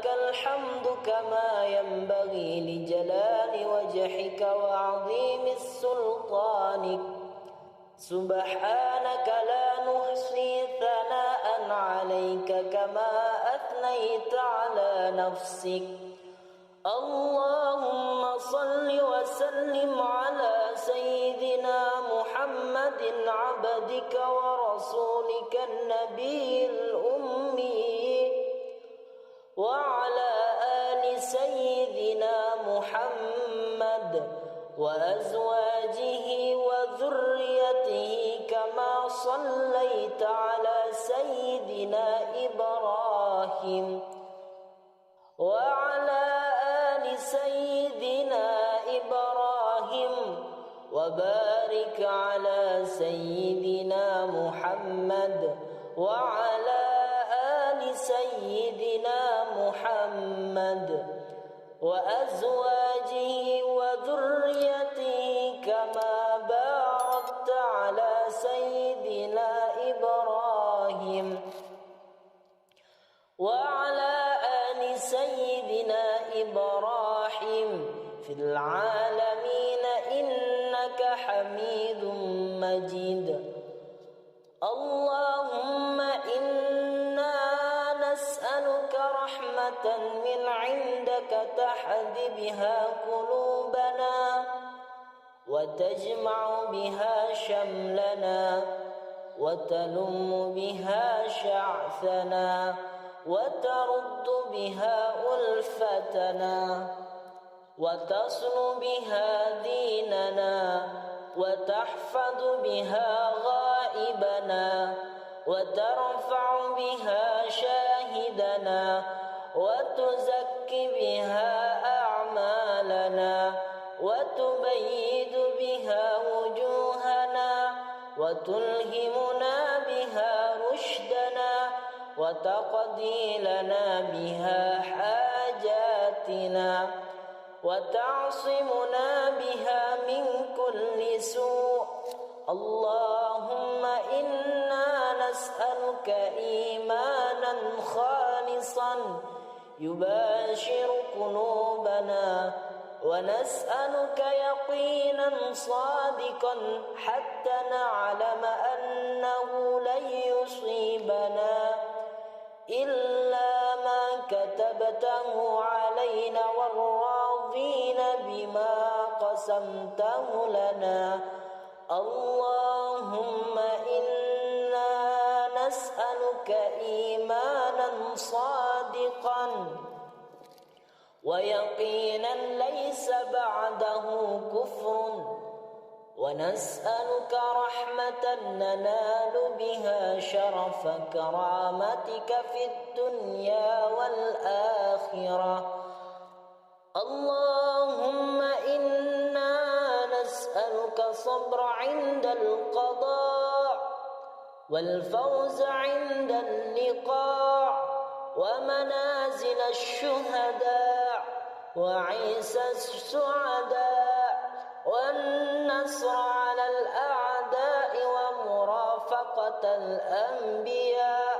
لك الحمد كما ينبغي لجلال وجهك وعظيم سلطانك. سبحانك لا نحصي ثناء عليك كما أثنيت على نفسك. اللهم صل وسلم على سيدنا محمد عبدك ورسولك النبي الأمي وعلى آل سيدنا محمد وأزواجه وذريته كما صليت على سيدنا إبراهيم وعلى آل سيدنا إبراهيم وبارك على سيدنا محمد وعلى آل سيدنا محمد وأزواجه وذريته كما باركت على سيدنا إبراهيم وعلى آل سيدنا إبراهيم في العالمين إنك حميد مجيد. اللهم إنا نسألك رحمة من عندك تهدي بها قلوبنا وتجمع بها شملنا وتلم بها شعثنا وترد بها ألفتنا وتصل بها ديننا وتحفظ بها غائبنا وترفع بها شاهدنا وتزكي بها أعمالنا وتبيد بها وجوهنا وتلهمنا بها رشدنا وتقضي لنا بها حاجاتنا وتعصمنا بها من كل سوء. اللهم إنا نسألك إيمانا خالصا يباشر قلوبنا ونسألك يقينا صادقا حتى نعلم أنه لن يصيبنا إلا ما كتبته علينا والراضين بما قسمته لنا. اللهم إنا نسألك إيمانا صادقا ويقينا ليس بعده كفر ونسألك رحمة ننال بها شرف كرامتك في الدنيا والآخرة. اللهم إنا نسألك صبر عند القضاء والفوز عند اللقاء ومنازل الشهداء وعيسى السعداء والنصر على الأعداء ومرافقة الأنبياء.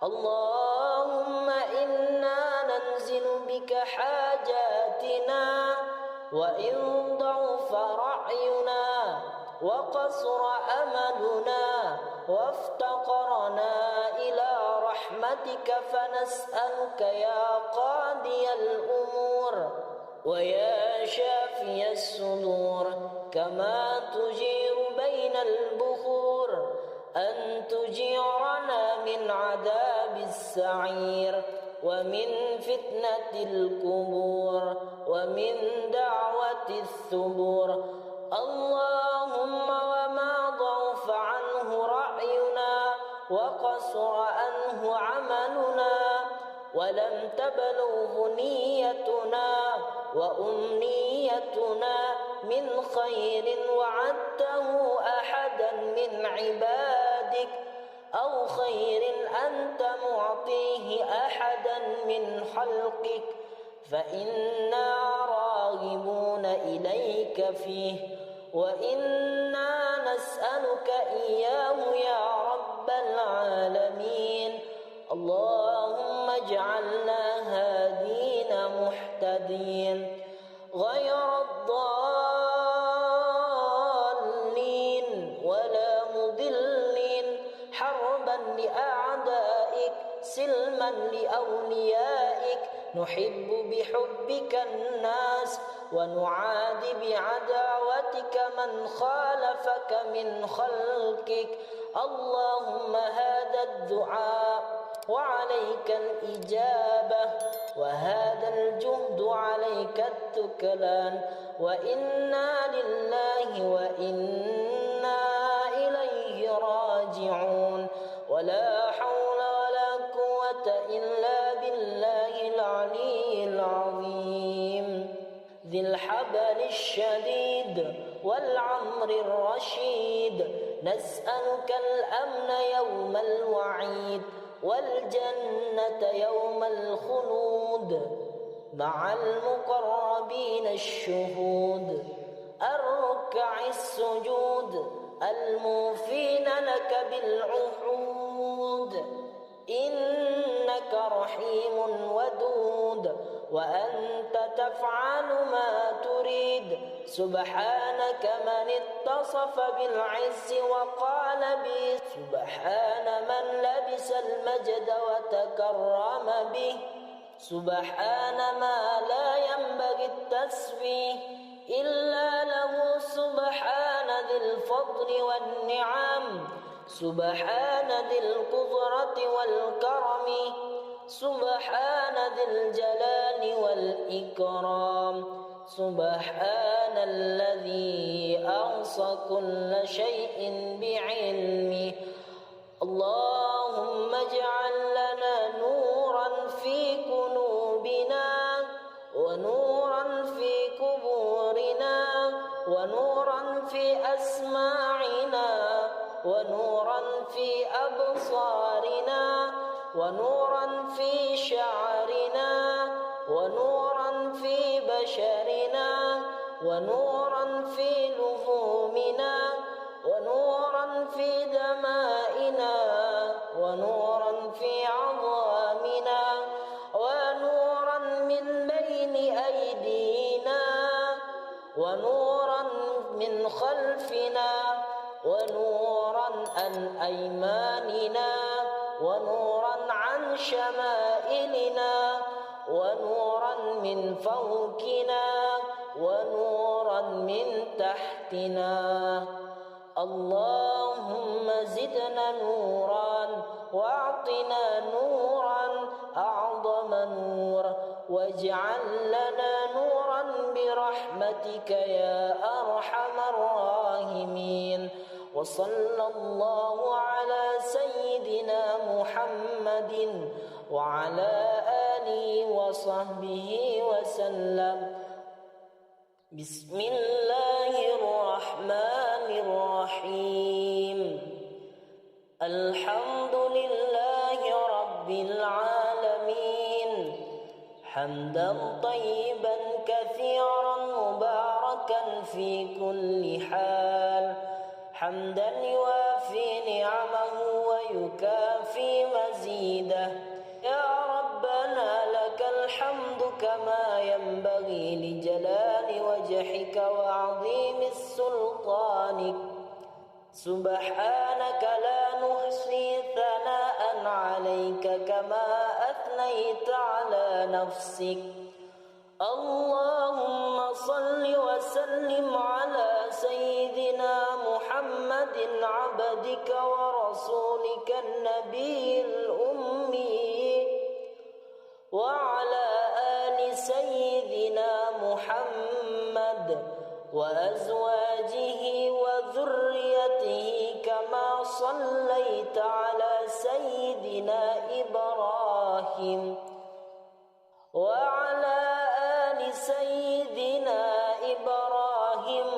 اللهم إنا ننزل بك حاجاتنا وإن ضعف رأينا وقصر أملنا وافتقرنا إلى رحمتك فنسألك يا قاضي الأمور ويا شافي الصدور كما تجير بين البخور أن تجيرنا من عذاب السعير ومن فتنة القبور ومن دعوة الثبور. اللهم وما ضعف عنه رأينا وقصر عنه عملنا ولم تبلغه نيتنا وأمنيتنا من خير وعدته أحدا من عبادك أو خير أنت معطيه أحدا من خلقك فإنا راغبون إليك فيه وإنا نسألك إياه يا رب العالمين. اللهم واجعلنا هادين مهتدين غير الضالين ولا مضلين حربا لأعدائك سلما لأوليائك نحب بحبك الناس ونعادي بعداوتك من خالفك من خلقك اللهم هذا الدعاء وعليك الإجابة وهذا الجهد عليك التكلان وإنا لله وإنا إليه راجعون ولا حول ولا قوة إلا بالله العلي العظيم ذي الحبل الشديد والعمر الرشيد نسألك الأمن يوم الوعيد والجنة يوم الخلود مع المقربين الشهود الركع السجود الموفين لك بالعهود إنك رحيم ودود وأنت تفعل ما تريد سبحانك من اتصف بالعز وقال به سبحان من لبس المجد وتكرم به سبحان ما لا ينبغي التسبيح إلا له سبحان ذي الفضل والنعم سبحان ذي القدرة والكرم سبحان ذي الجلال والإكرام سبحان الذي أحصى كل شيء بعلمه اللهم اجعل لنا نورا في قلوبنا ونورا في قبورنا ونورا في أسماعنا ونورا في أبصارنا ونورا في شعرنا ونورا في بشرنا ونورا في لحومنا ونورا في دمائنا ونورا في عظامنا ونورا من بين أيدينا ونورا من خلفنا ونورا عن أيماننا ونورا عن شمائلنا ونورا من فوقنا ونورا من تحتنا اللهم زدنا نورا واعطنا نورا أعظم نور واجعل لنا نورا برحمتك يا أرحم الراحمين وصلى الله على سيدنا محمد وعلى آله وصحبه وسلم بسم الله الرحمن الرحيم الحمد لله رب العالمين حمدا طيبا كثيرا مباركا في كل حال حمدا يوافي نعمه ويكافي مزيده يا ربنا لك الحمد كما ينبغي لجلال وجهك وعظيم سلطانك سبحانك لا نحصي ثناء عليك كما أثنيت على نفسك اللهم صل وسلم على سيدنا محمد عبدك ورسولك النبي الأمي وعلى آل سيدنا محمد وأزواجه وذريته كما صليت على سيدنا إبراهيم وعلى آل سيدنا إبراهيم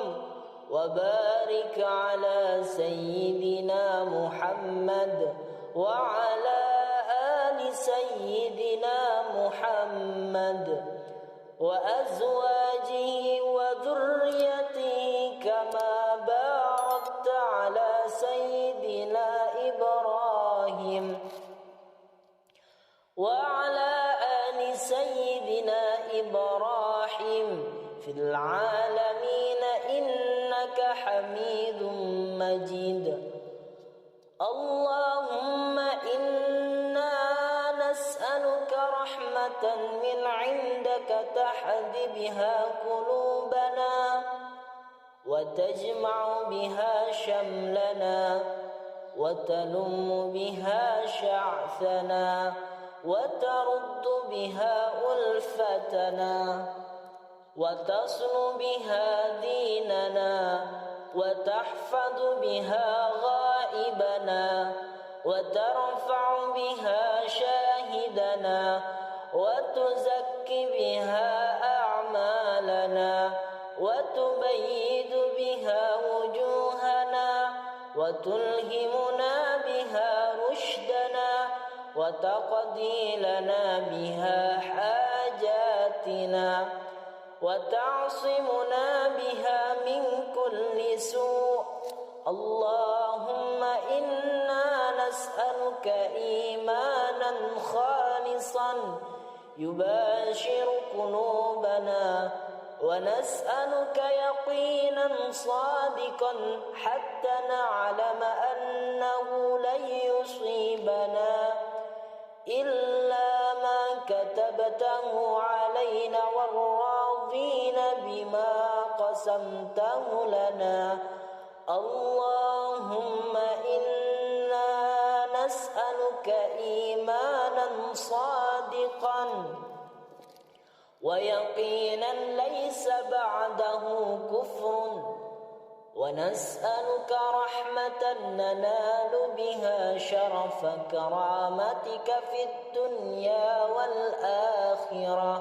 وبارك على سيدنا محمد وعلى آل سيدنا محمد وأزواجه وذريته كما باركت على سيدنا إبراهيم وعلى آل سيدنا إبراهيم في العالمين إنك حميد مجيد. اللهم إنا نسألك رحمة من عندك تهدي بها قلوبنا وتجمع بها شملنا وتلم بها شعثنا وترد بها ألفتنا وتصل بها ديننا وتحفظ بها غائبنا وترفع بها شاهدنا وتزكي بها أعمالنا وتبيد بها وجوهنا وتلهمنا بها رشدنا وتقضي لنا بها حاجاتنا وتعصمنا بها من كل سوء. اللهم إنا نسألك إيمانا خالصا يباشر قلوبنا ونسألك يقينا صادقا حتى نعلم أنه لن يصيبنا إلا ما كتبته علينا والراضين بما قسمته لنا. اللهم إنا نسألك إيمانا صادقا ويقينا ليس بعده كفر ونسألك رحمة ننال بها شرف كرامتك في الدنيا والآخرة.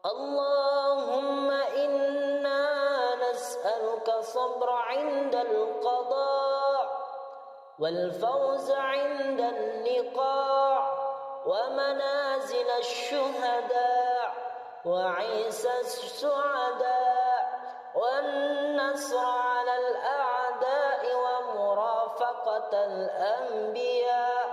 اللهم إنا نسألك الصبر عند القضاء والفوز عند اللقاء ومنازل الشهداء وعيسى السعداء والنصر على الأعداء ومرافقة الأنبياء.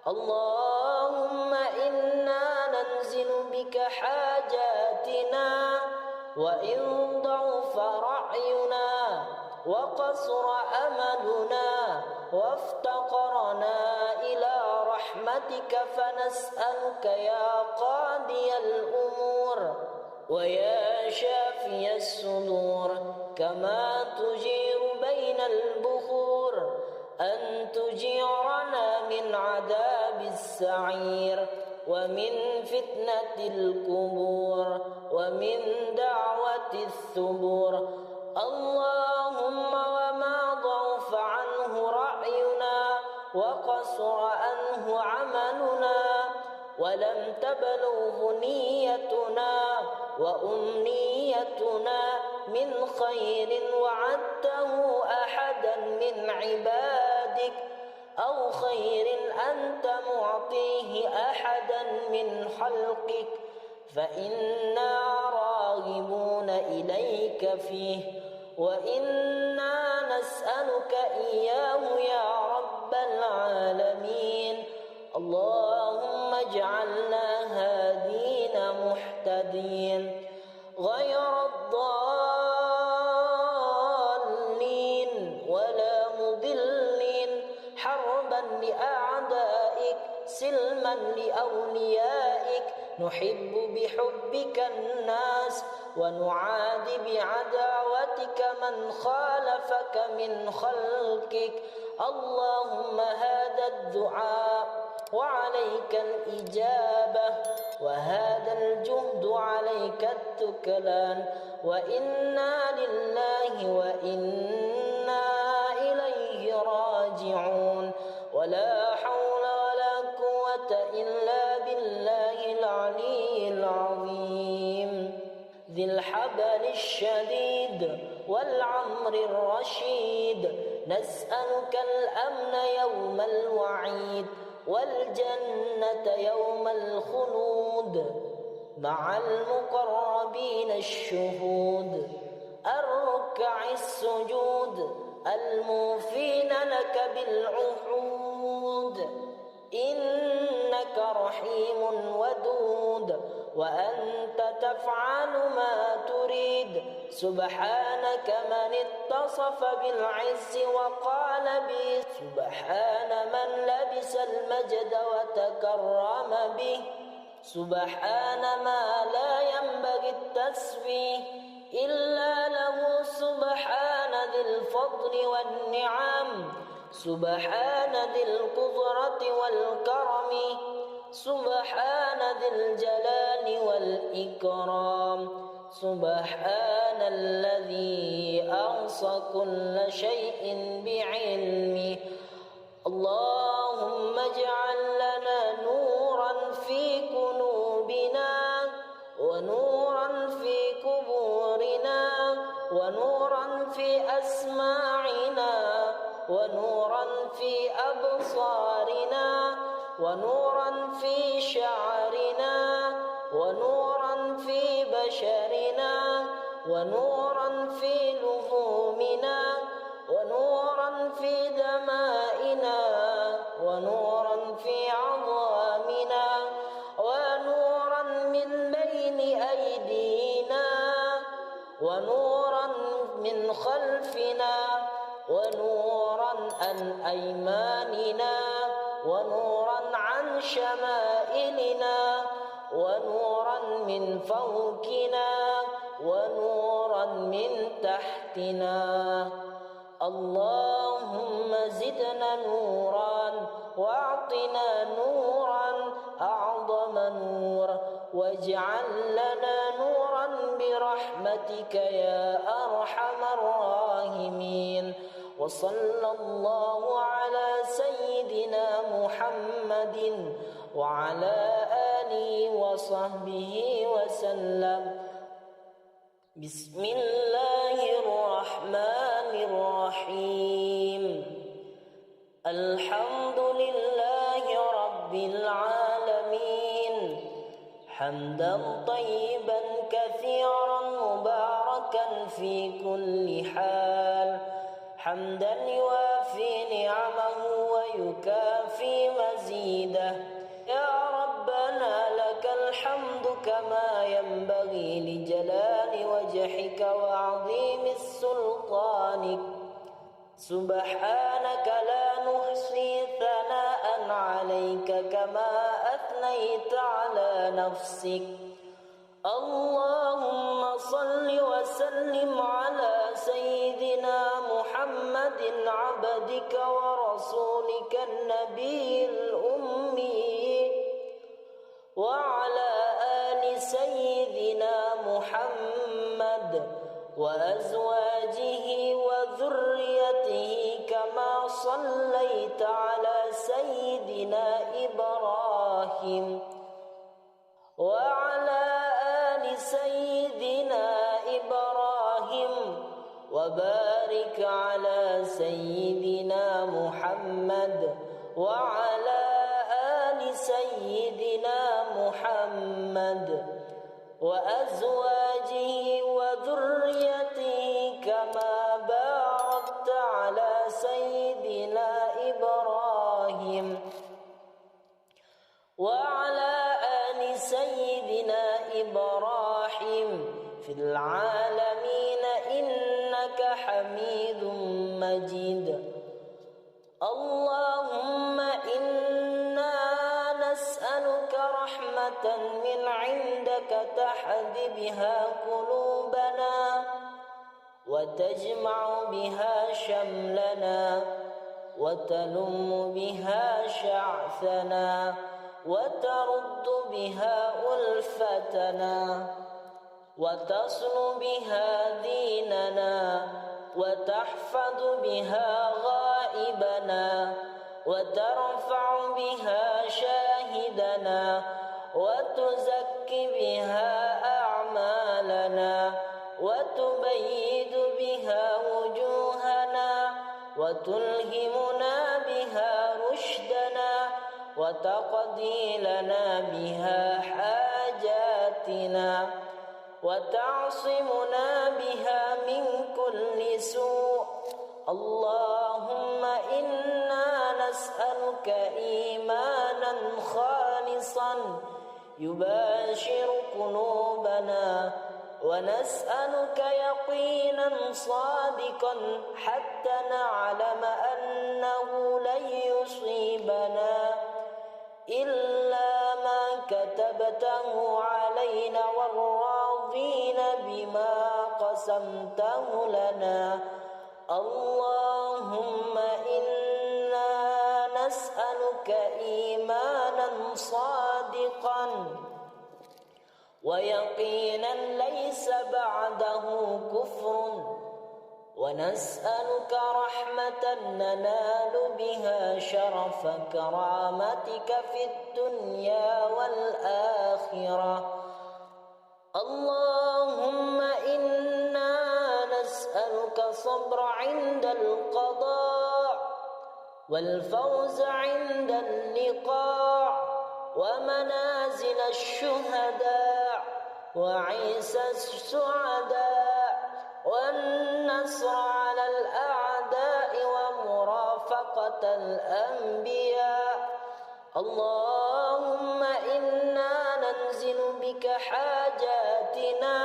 اللهم إنا ننزل بك حاجاتنا وإن ضعف رأينا وقصر أملنا وافتقرنا إلى رحمتك فنسألك يا قاضي الأمور ويا شافي الصدور كما تجير بين البخور أن تجيرنا من عذاب السعير ومن فتنة القبور ومن دعوة الثبور. اللهم وما ضعف عنه رأينا وقصر عنه عملنا ولم تبلغه نيتنا وأمنيتنا من خير وعدته أحدا من عبادك أو خير أنت معطيه أحدا من خلقك فإنا راغبون إليك فيه وإنا نسألك إياه يا رب العالمين. اللهم اجعلنا هادين مهتدين غير الضالين ولا مضلين حربا لأعدائك سلما لأوليائك نحب بحبك الناس ونعادي بعداوتك من خالفك من خلقك. اللهم هذا الدعاء وعليك الإجابة وهذا الجهد عليك التكلان وإنا لله وإنا إليه راجعون. ولا حول ولا قوة إلا بالله العلي العظيم ذي الحبل الشديد والعمر الرشيد. نسألك الأمن يوم الوعيد والجنة يوم الخلود مع المقربين الشهود الركع السجود الموفين لك بالعهود إنك رحيم ودود وأنت تفعل ما تريد سبحانك من اتصف بالعز وقال به سبحان من لبس المجد وتكرم به سبحان ما لا ينبغي التسبيح إلا له سبحان ذي الفضل والنعم سبحان ذي القدرة والكرم سبحان ذي الجلال والإكرام سبحان الذي أحصى كل شيء بعلمه اللهم اجعل لنا نورا في قلوبنا ونورا في قبورنا ونورا في أسماعنا ونورا في أبصارنا ونورا في شعرنا ونورا في بشرنا ونورا في لحومنا ونورا في دمائنا ونورا في عظامنا ونورا من بين أيدينا ونورا من خلفنا ونورا عن أيماننا ونورا عن شمائلنا ونورا من فوقنا ونورا من تحتنا اللهم زدنا نورا واعطنا نورا أعظم نور واجعل لنا نورا برحمتك يا أرحم الراحمين وصلى الله على سيدنا محمد وعلى آله وصحبه وسلم بسم الله الرحمن الرحيم الحمد لله رب العالمين حمدا طيبا كثيرا مباركا في كل حال حمدا يوافي نعمه ويكافي مزيده يا ربنا لك الحمد كما ينبغي لجلال وجهك وعظيم سلطانك سبحانك لا نحصي ثناء عليك كما أثنيت على نفسك اللهم صل وسلم على سيدنا محمد عبدك ورسولك النبي الأمي وعلى آل سيدنا محمد وأزواجه وذريته كما صليت على سيدنا إبراهيم وعلى آل سيدنا إبراهيم وبارك على سيدنا محمد وعلى آل سيدنا محمد وأزواجه وذريته كما باركت على سيدنا إبراهيم وعلى آل سيدنا إبراهيم في العالمين إنك حميد مجيد اللهم إنا نسألك رحمة من عندك تهدي بها قلوبنا وتجمع بها شملنا وتلم بها شعثنا وترد بها ألفتنا وتصل بها ديننا وتحفظ بها غائبنا وترفع بها شاهدنا وتزكي بها أعمالنا وتبيد بها وجوهنا وتلهمنا بها رشدنا وتقضي لنا بها حاجاتنا وتعصمنا بها من كل سوء اللهم إنا نسألك نسألك إيمانا خالصا يباشر قلوبنا، ونسألك يقينا صادقا حتى نعلم أنه لن يصيبنا إلا ما كتبته علينا والراضين بما قسمته لنا. اللهم إنا نسألك إيمانا صادقا ويقينا ليس بعده كفر، ونسألك رحمة ننال بها شرف كرامتك في الدنيا والآخرة. اللهم إنا نسألك الصبر عند القضاء والفوز عند اللقاء ومنازل الشهداء وعيسى السعداء والنصر على الأعداء ومرافقة الأنبياء. اللهم إنا ننزل بك حاجاتنا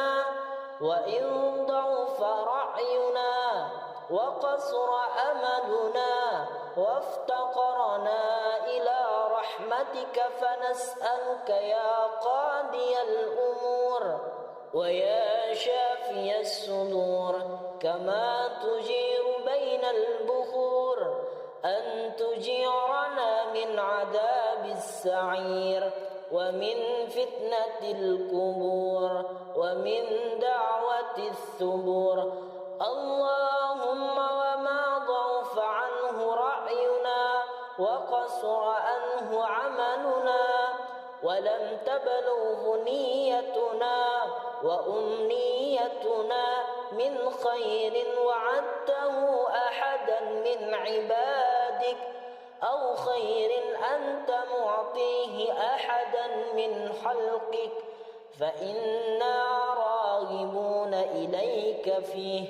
وإن ضعف رأينا وقصر أملنا وافتقرنا إلى رحمتك، فنسألك يا قاضي الأمور ويا شافي الصدور كما تجير بين البخور أن تجيرنا من عذاب السعير ومن فتنة القبور ومن دعوة الثبور. اللهم وما ضعف عنه رأينا وقصر عنه عملنا ولم تبلغه نيتنا وأمنيتنا من خير وعدته أحدا من عبادك أو خير أنت معطيه أحدا من خلقك، فإنا راغبون إليك فيه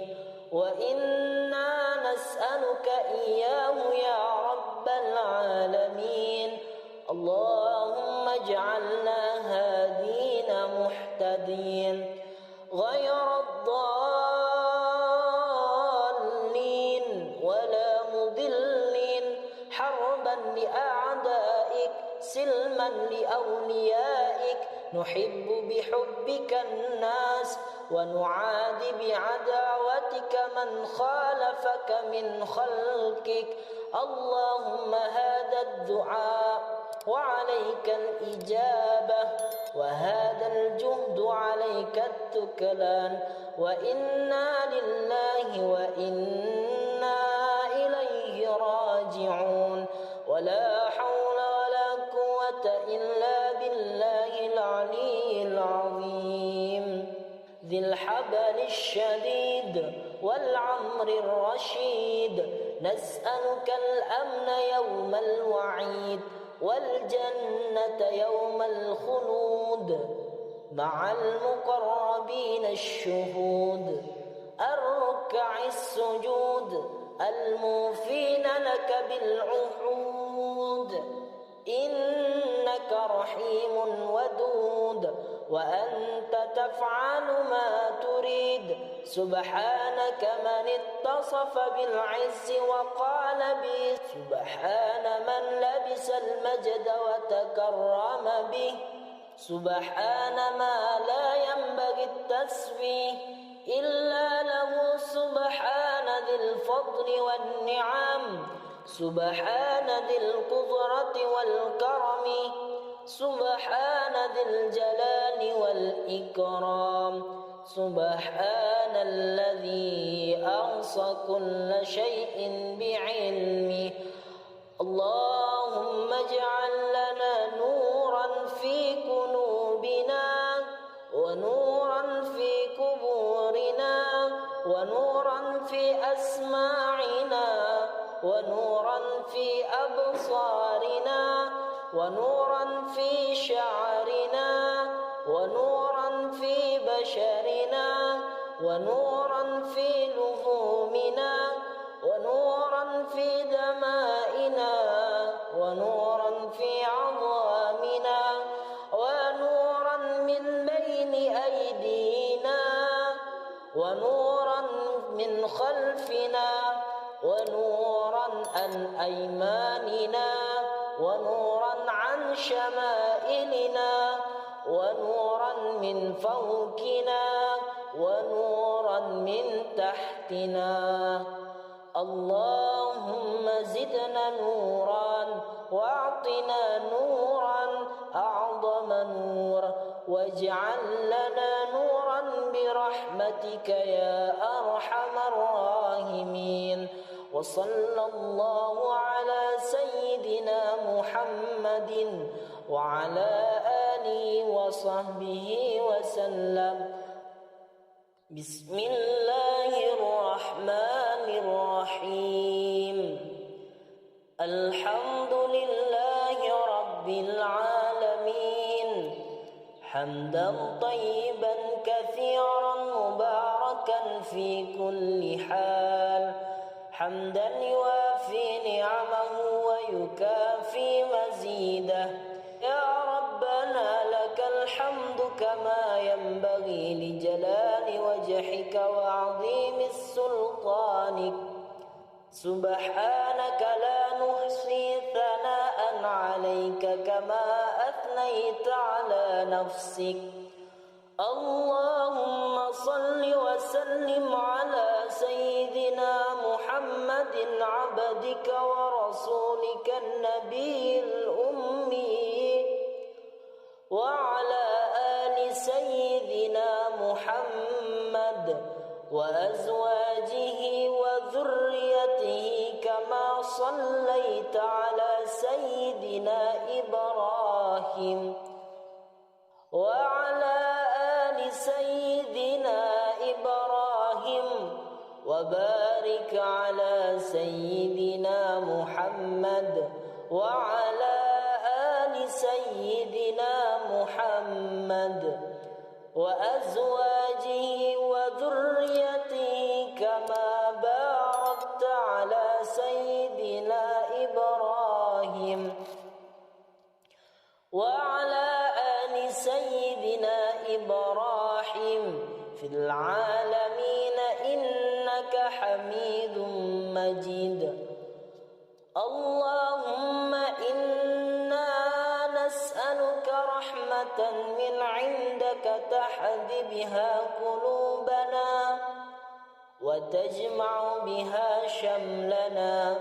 وإنا نسألك إياه يا رب العالمين. اللهم اجعلنا هادين مهتدين غير الضالين ولا مضلين، حربا لأعدائك سلما لأوليائك، نحب بحبك الناس ونعادي بعداوتك من خالفك من خلقك. اللهم هذا الدعاء وعليك الإجابة وهذا الجهد عليك التكلان، وإنا لله وإنا إليه راجعون، ولا حول ولا قوة إلا بالله العلي العظيم ذي الحبل الشديد والعمر الرشيد. نسألك الأمن يوم الوعيد والجنة يوم الخلود مع المقربين الشهود الركع السجود الموفين لك بالعهود. إنك رحيم ودود وأنت تفعل ما تريد. سبحانك من اتصف بالعز وقال به، سبحان من لبس المجد وتكرم به، سبحان ما لا ينبغي التسبيح إلا له، سبحان ذي الفضل والنعم، سبحان ذي القدرة والكرم، سبحان ذي الجلال والإكرام، سبحان الذي أحصى كل شيء بعلمه. اللهم اجعل لنا نورا في قلوبنا ونورا في قبورنا ونورا في أسماعنا ونورا في أبصارنا ونورا في شعرنا ونورا في بشرنا ونورا في لحومنا ونورا في دمائنا ونورا في عظامنا ونورا من بين أيدينا ونورا من خلفنا ونورا عن أيماننا ونورا عن شمائلنا ونورا من فوقنا ونورا من تحتنا اللهم زدنا نورا واعطنا نورا أعظم نور واجعل لنا نورا برحمتك يا أرحم الراحمين وصلى الله على سيدنا محمد وعلى آله وصحبه وسلم بسم الله الرحمن الرحيم الحمد لله رب العالمين حمدا طيبا كثيرا مباركا في كل حال حمدا يوافي نعمه ويكافي مزيده يا ربنا لك الحمد كما ينبغي لجلال وجهك وعظيم سلطانك سبحانك لا نحصي ثناء عليك كما أثنيت على نفسك اللهم صل وسلم على سيدنا محمد عبدك ورسولك النبي الأمي وعلى آل سيدنا محمد وأزواجه وذريته كما صليت على سيدنا إبراهيم وعلى آل سيدنا إبراهيم وبارك على سيدنا محمد وعلى آل سيدنا محمد وأزواجه وذريته كما باركت على سيدنا إبراهيم وعلى آل سيدنا إبراهيم في العالمين إنك حميد مجيد اللهم إنا نسألك رحمة من عندك تهدي بها قلوبنا وتجمع بها شملنا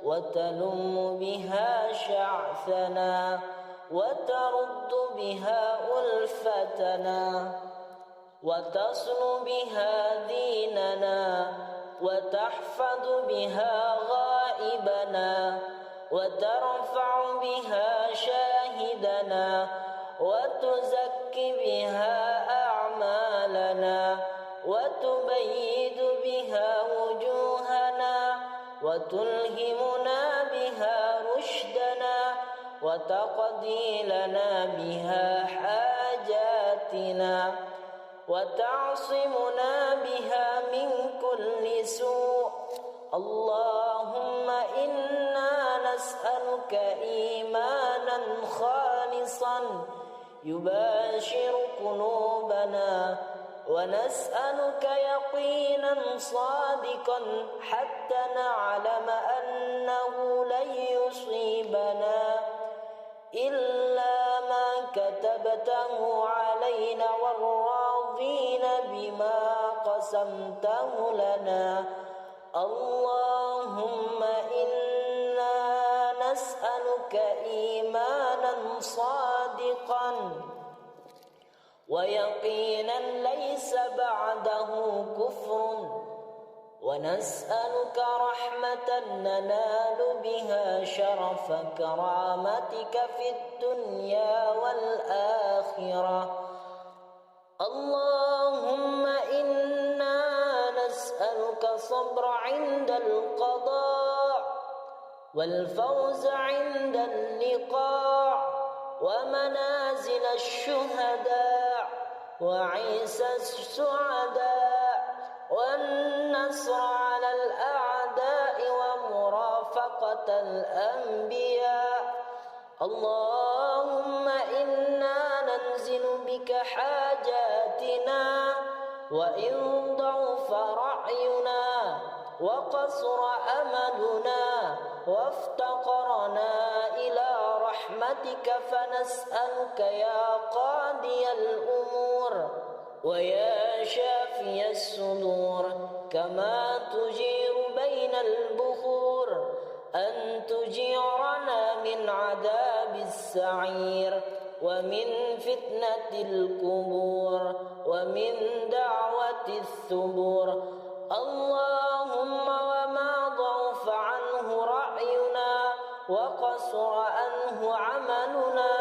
وتلم بها شعثنا وترد بها ألفتنا وتصل بها ديننا وتحفظ بها غائبنا وترفع بها شاهدنا وتزكي بها أعمالنا وتبيد بها وجوهنا وتلهمنا بها رشدنا وتقضي لنا بها حاجاتنا وتعصمنا بها من كل سوء اللهم إنا نسألك إيمانا خالصا يباشر قلوبنا ونسألك يقينا صادقا حتى نعلم أنه لن يصيبنا إلا ما كتبته علينا والراضين بما قسمته لنا اللهم إنا نسألك إيمانا صادقا ويقينا ليس بعده كفر ونسألك رحمة ننال بها شرف كرامتك في الدنيا والآخرة اللهم إنا نسألك صبر عند القضاء والفوز عند اللقاء ومنازل الشهداء وعيسى السعداء والنصر على الأعداء مرافقة الأنبياء. اللهم إنا ننزل بك حاجاتنا وإن ضعف رأينا وقصر أملنا وافتقرنا إلى رحمتك فنسألك يا قاضي الأمور ويا شافي الصدور كما تجير بين البخور أن تجيرنا من عذاب السعير ومن فتنة القبور ومن دعوة الثبور. اللهم وما ضعف عنه رأينا وقصر عنه عملنا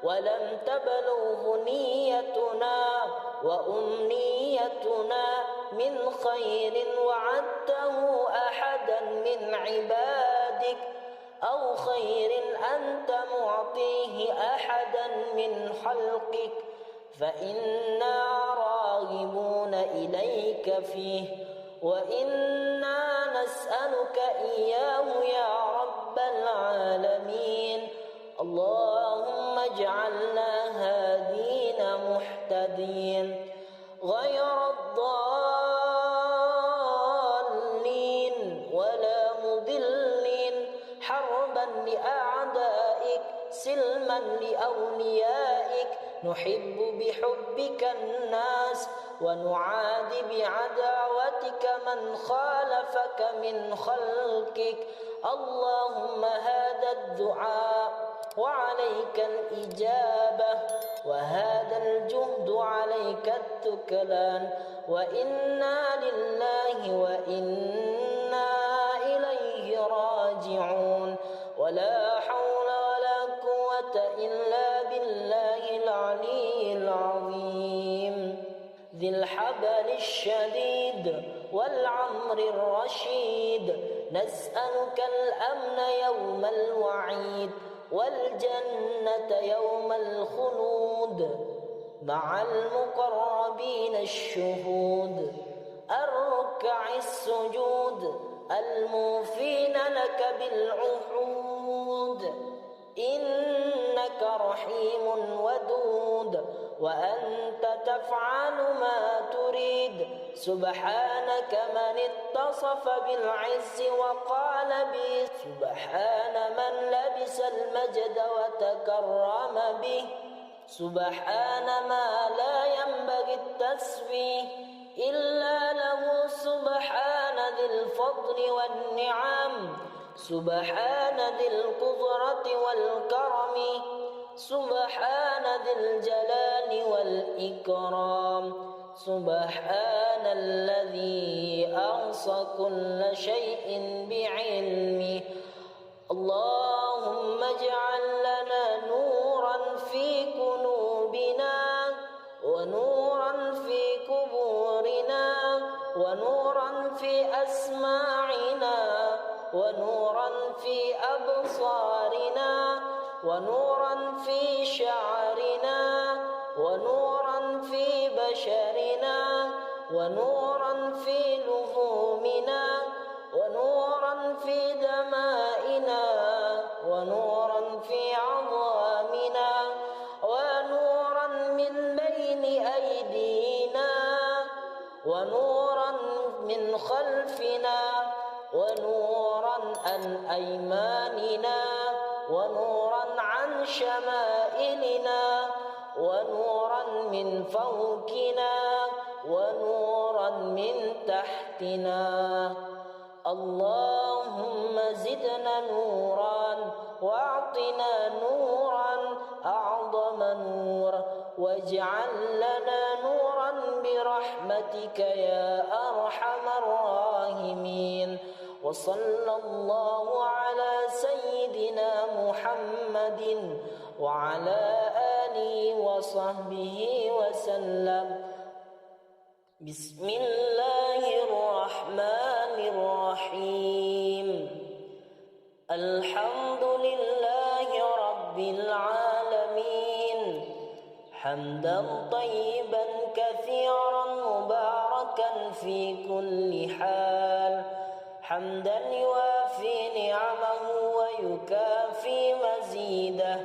ولم تبلغه نيتنا وأمنيتنا من خير وعدته أحدا من عبادك أو خير أنت معطيه أحدا من خلقك فإنا راغبون إليك فيه وإنا نسألك إياه يا رب العالمين. اللهم اجعلنا هادين مهتدين غير الضالين ولا مضلين حربا لأعدائك سلما لأوليائك. نحب بحبك الناس ونعادي بعداوتك من خالفك من خلقك. اللهم هذا الدعاء وعليك الإجابة وهذا الجهد عليك التكلان وإنا لله وإنا إليه راجعون. ولا حول ولا قوة إلا بالله العلي العظيم ذي الحبل الشديد والعمر الرشيد. نسألك الأمن يوم الوعيد والجنة يوم الخلود مع المقربين الشهود الركع السجود الموفين لك بالعهود. إنك رحيم ودود وأنت تفعل ما تريد. سبحانك من اتصف بالعز وقال به سبحان من لبس المجد وتكرم به. سبحان ما لا ينبغي التسبيح إلا له. سبحان ذي الفضل والنعم سبحان ذي القدرة والكرم سبحان ذي الجلال والإكرام. سبحان الذي أحصى كل شيء بعلمه. اللهم اجعل لنا نورا في قلوبنا ونورا في قبورنا ونورا في أسماعنا ونورا في أبصارنا ونورا في شعرنا ونورا في بشرنا ونورا في لحومنا ونورا في دمائنا ونورا في عظامنا ونورا من بين أيدينا ونورا من خلفنا ونورا عن أيماننا ونورا عن شمائلنا ونورا من فوقنا ونورا من تحتنا. اللهم زدنا نورا واعطنا نورا أعظم نور واجعل لنا نورا برحمتك يا أرحم الراحمين. وصلى الله على سيدنا محمد وعلى آله وصحبه وسلم. بسم الله الرحمن الرحيم. الحمد لله رب العالمين حمدا طيبا كثيرا مباركا في كل حال حمدا يوافي نعمه ويكافي مزيده